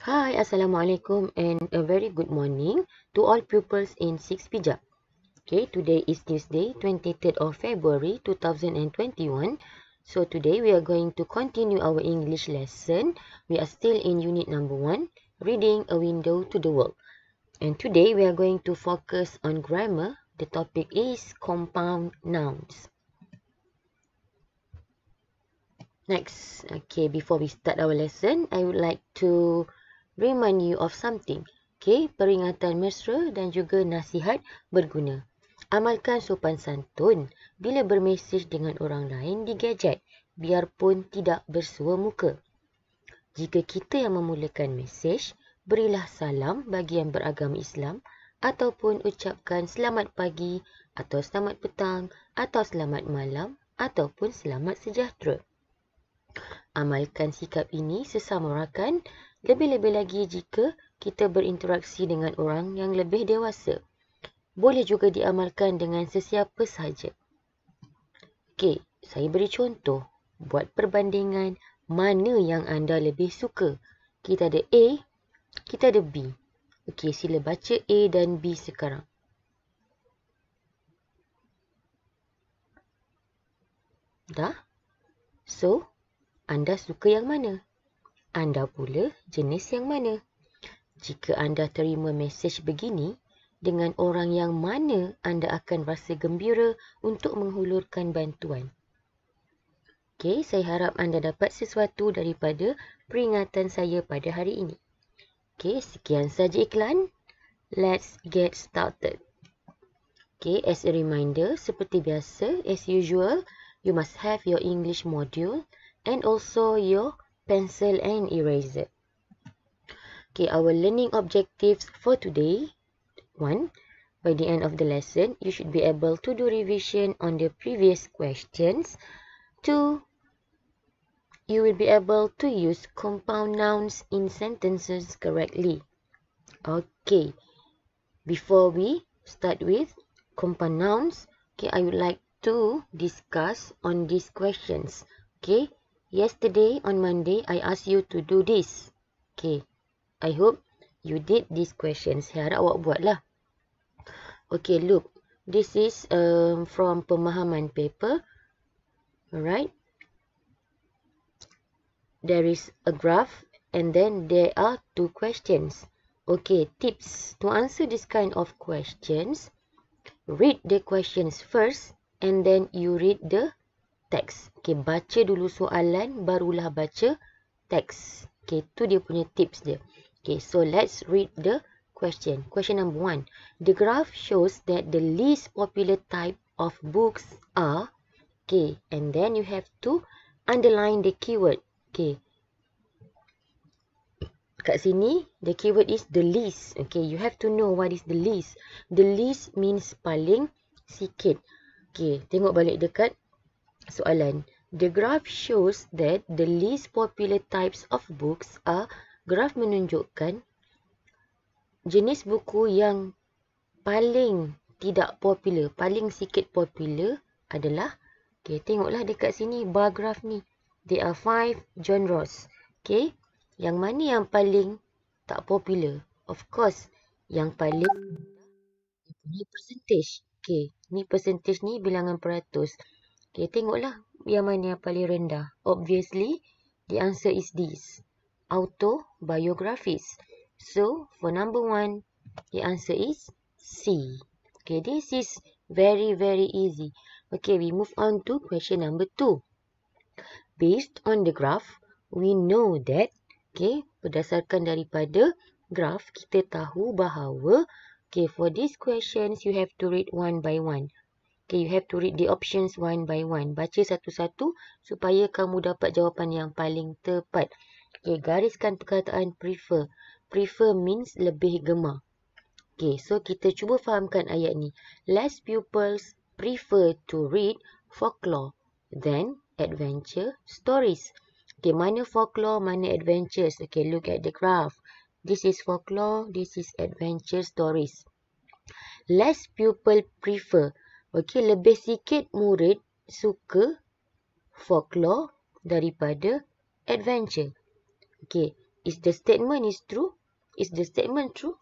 Hi, Assalamualaikum and a very good morning to all pupils in 6 Pijak. Okay, today is Tuesday, 23rd of February 2021. So today we are going to continue our English lesson. We are still in unit number 1, reading a window to the world. And today we are going to focus on grammar. The topic is compound nouns. Next, okay, before we start our lesson, I would like to remind you of something. Okay, peringatan mesra dan juga nasihat berguna. Amalkan sopan santun bila bermesej dengan orang lain di gadget, biarpun tidak bersua muka. Jika kita yang memulakan mesej, berilah salam bagi yang beragama Islam ataupun ucapkan selamat pagi atau selamat petang atau selamat malam ataupun selamat sejahtera. Amalkan sikap ini sesama rakan, lebih-lebih lagi jika kita berinteraksi dengan orang yang lebih dewasa. Boleh juga diamalkan dengan sesiapa sahaja. Okey, saya beri contoh. Buat perbandingan mana yang anda lebih suka. Kita ada A, kita ada B. Okey, sila baca A dan B sekarang. Dah? So, anda suka yang mana? Anda pula jenis yang mana? Jika anda terima mesej begini, dengan orang yang mana anda akan rasa gembira untuk menghulurkan bantuan? Okey, saya harap anda dapat sesuatu daripada peringatan saya pada hari ini. Okey, sekian saja iklan. Let's get started. Okey, as a reminder, seperti biasa, as usual, you must have your English module and also your pencil and eraser. Okay, our learning objectives for today. 1. By the end of the lesson, you should be able to do revision on the previous questions. 2. You will be able to use compound nouns in sentences correctly. Okay, before we start with compound nouns, okay, I would like to discuss on these questions. Okay, yesterday on Monday, I asked you to do this. Okay, I hope you did these questions. Saya harap awak buat lah. Okay, look. This is from pemahaman paper. Alright. There is a graph and then there are 2 questions. Okay, tips. To answer this kind of questions, read the questions first and then you read the text. Okay, baca dulu soalan, barulah baca teks. Okay, tu dia punya tips dia. Okay, so let's read the question. Question number 1. The graph shows that the least popular type of books are... Okay, and then you have to underline the keyword. Okay. Kat sini, the keyword is the least. Okay, you have to know what is the least. The least means paling sikit. Okay, tengok balik dekat soalan. The graph shows that the least popular types of books are... Graph menunjukkan jenis buku yang paling tidak popular, paling sikit popular adalah... Okay, tengoklah dekat sini bar graph ni. There are 5 genres. Okay, yang mana yang paling tak popular? Of course, yang paling dia punya percentage. Okay, ni percentage ni bilangan peratus. Okay, tengoklah yang mana yang paling rendah. Obviously, the answer is this. Autobiographies. So, for number 1, the answer is C. Okay, this is very, very easy. Okay, we move on to question number 2. Based on the graph, we know that, okay, berdasarkan daripada graph, kita tahu bahawa, okay, for these questions, you have to read one by one. Okay, you have to read the options one by one. Baca satu-satu supaya kamu dapat jawapan yang paling tepat. Okay, gariskan perkataan prefer. Prefer means lebih gemar. Okay, so kita cuba fahamkan ayat ni. Less pupils prefer to read folklore than adventure stories. Okay, mana folklore, mana adventures? Okay, look at the graph. This is folklore, this is adventure stories. Less pupil prefer. Okey, lebih sikit murid suka folklore daripada adventure. Okey, Is the statement true? Is the statement true?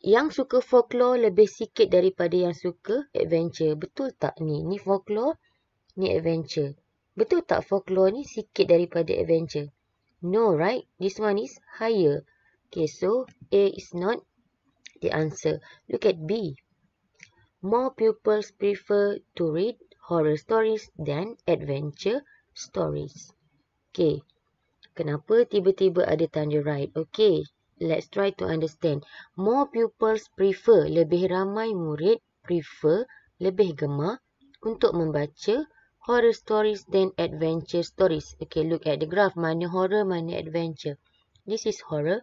Yang suka folklore lebih sikit daripada yang suka adventure. Betul tak ni? Ni folklore, ni adventure. Betul tak folklore ni sikit daripada adventure? No, right? This one is higher. Okay, so A is not the answer. Look at B. More pupils prefer to read horror stories than adventure stories. Okay, kenapa tiba-tiba ada tanda right? Okay, let's try to understand. More pupils prefer, lebih ramai murid prefer, lebih gemar untuk membaca horror stories than adventure stories. Okay, look at the graph. Mana horror, mana adventure. This is horror.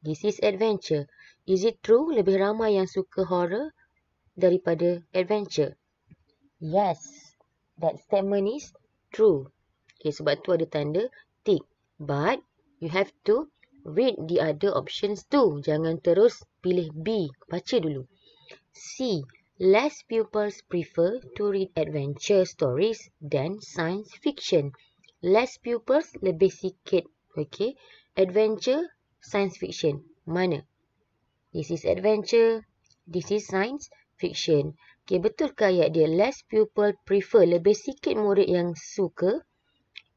This is adventure. Is it true? Lebih ramai yang suka horror daripada adventure. Yes, that statement is true. Okay, sebab tu ada tanda tick. But you have to read the other options too. Jangan terus pilih B. Baca dulu. C. Less pupils prefer to read adventure stories than science fiction. Less pupils, lebih sikit. Okay. Adventure, science fiction. Mana? This is adventure. This is science fiction. Okay, betul ke ayat dia? Less pupil prefer. Lebih sikit murid yang suka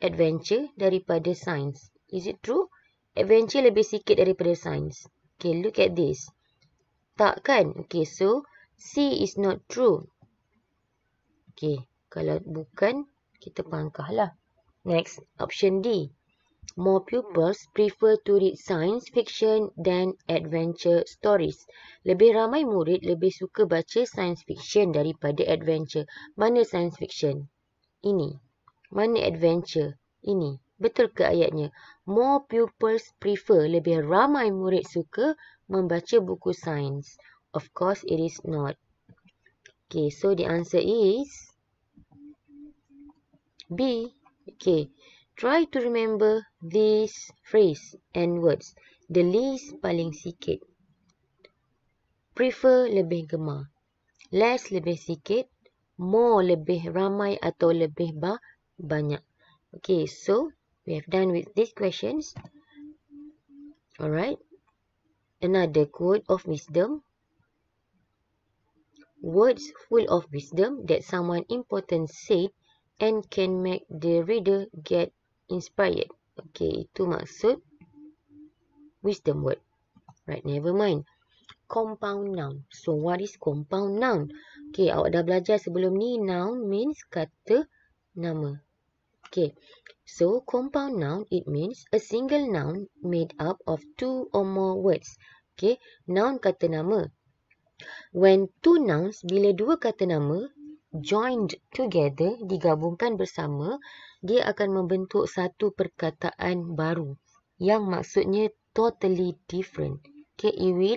adventure daripada science. Is it true? Adventure lebih sikit daripada science. Okay, look at this. Tak kan? Okay, so C is not true. Okay, kalau bukan, kita pangkah lah. Next, option D. More pupils prefer to read science fiction than adventure stories. Lebih ramai murid lebih suka baca science fiction daripada adventure. Mana science fiction? Ini. Mana adventure? Ini. Betul ke ayatnya? More pupils prefer. Lebih ramai murid suka membaca buku sains. Of course, it is not. Okay, so the answer is B. Okay. Try to remember this phrase and words. The least paling sikit. Prefer lebih gemar. Less lebih sikit. More lebih ramai atau lebih banyak. Okay, so we have done with these questions. Alright. Another quote of wisdom. Words full of wisdom that someone important said and can make the reader get inspired. Okay, itu maksud wisdom word. Right, never mind. Compound noun. So, what is compound noun? Okay, awak dah belajar sebelum ni. Noun means kata nama. Okay, so compound noun, it means a single noun made up of two or more words. Okay, noun kata nama. When two nouns, bila dua kata nama, joined together, digabungkan bersama, dia akan membentuk satu perkataan baru yang maksudnya totally different. Okay,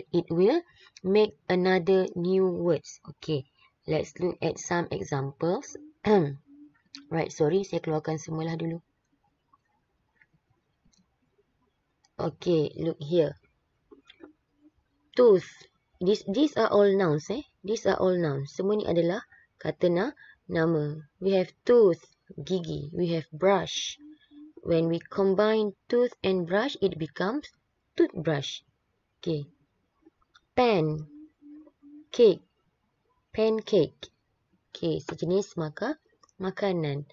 it will make another new words. Okay, let's look at some examples. Right, sorry, saya keluarkan semualah dulu. Okay, look here. Tooth. These are all nouns. These are all nouns. Semua ni adalah kata nama. We have tooth, gigi. We have brush. When we combine tooth and brush, it becomes toothbrush. Okay. Pan, cake, pancake. Okay, sejenis makanan.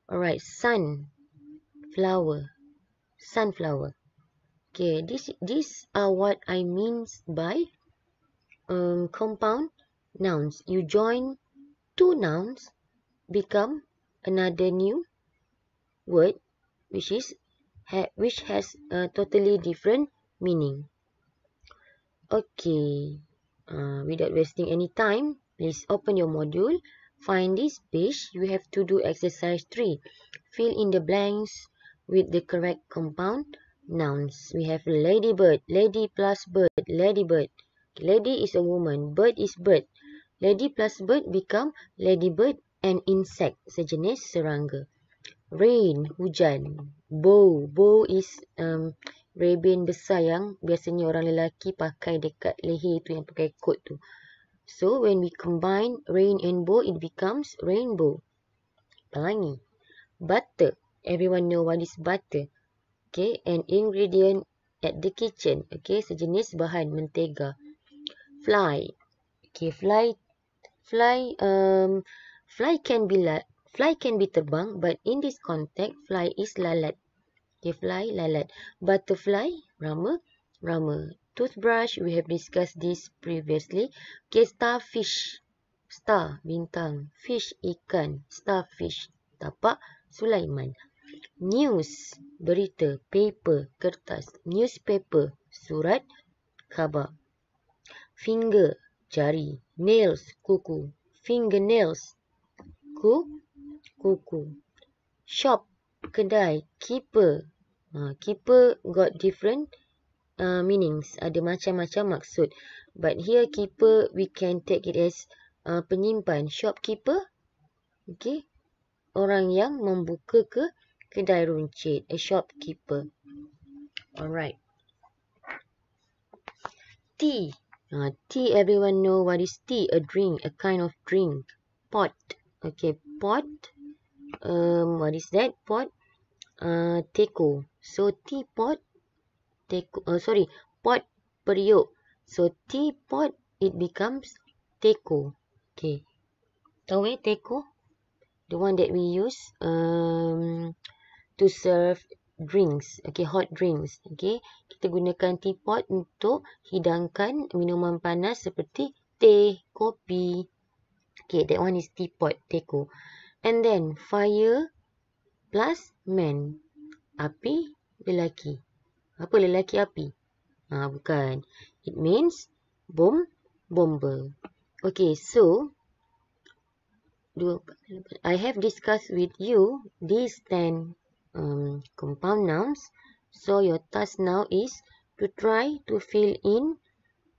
Alright, sun, flower, sunflower. Okay, these are what I mean by compound nouns. You join two nouns, become another new word, which has a totally different meaning. Okay, without wasting any time, please open your module. Find this page. You have to do exercise 3. Fill in the blanks with the correct compound nouns. We have ladybird, lady plus bird, ladybird. Lady is a woman, bird is bird. Lady plus bird become ladybird and insect, sejenis serangga. Rain, hujan. Bow is ribbon besar yang biasanya orang lelaki pakai dekat leher tu, yang pakai coat tu. So when we combine rain and bow, it becomes rainbow. Pelangi. Butter. Everyone know what is butter. Okay, an ingredient at the kitchen. Okay, sejenis bahan mentega. Fly. Okay, fly can be terbang, but in this context, fly is lalat. Okay, fly, lalat. Butterfly, rama. Toothbrush, we have discussed this previously. Okay, starfish. Star, bintang. Fish, ikan. Starfish. Tapak, Sulaiman. News, berita. Paper, kertas. Newspaper, surat, khabar. Finger, jari. Nails, kuku. Fingernails, kuku. Shop, kedai. Keeper. Keeper got different meanings. Ada macam-macam maksud. But here keeper, we can take it as penyimpan. Shopkeeper, okay, orang yang membuka kedai runcit. A shopkeeper. Alright. Tea. Tea, everyone know what is tea. A drink, a kind of drink. Pot. Okay, pot. What is that? Pot. Teko. So teapot. Pot periuk. So teapot, it becomes teko. Okay. Tahu teko? The one that we use to serve drinks. Okay, hot drinks. Okay, kita gunakan teapot untuk hidangkan minuman panas seperti teh, kopi. Okay, that one is teapot, teko. And then fire plus man. Api, lelaki. Apa lelaki api? Bukan. It means bomber. Okay, so I have discussed with you these 10 compound nouns. So your task now is to try to fill in,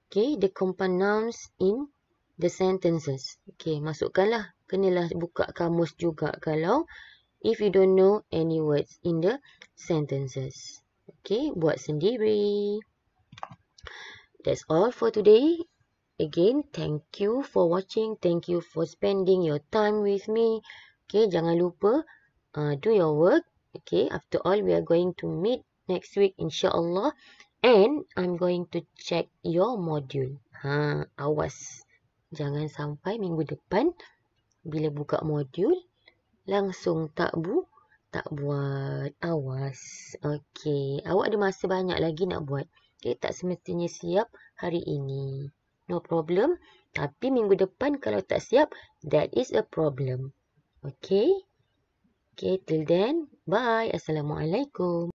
okay, the compound nouns in the sentences. Okay, masukkanlah. Kenalah buka kamus juga kalau if you don't know any words in the sentences. Okay, buat sendiri. That's all for today. Again, thank you for watching. Thank you for spending your time with me. Okay, jangan lupa do your work. Okay, after all, we are going to meet next week, insyaAllah. And I'm going to check your module. Awas. Jangan sampai minggu depan, bila buka modul, langsung tak buat. Awas. Okay, awak ada masa banyak lagi nak buat. Okay, tak semestinya siap hari ini. No problem. Tapi minggu depan kalau tak siap, that is a problem. Okay? Okay, till then, bye. Assalamualaikum.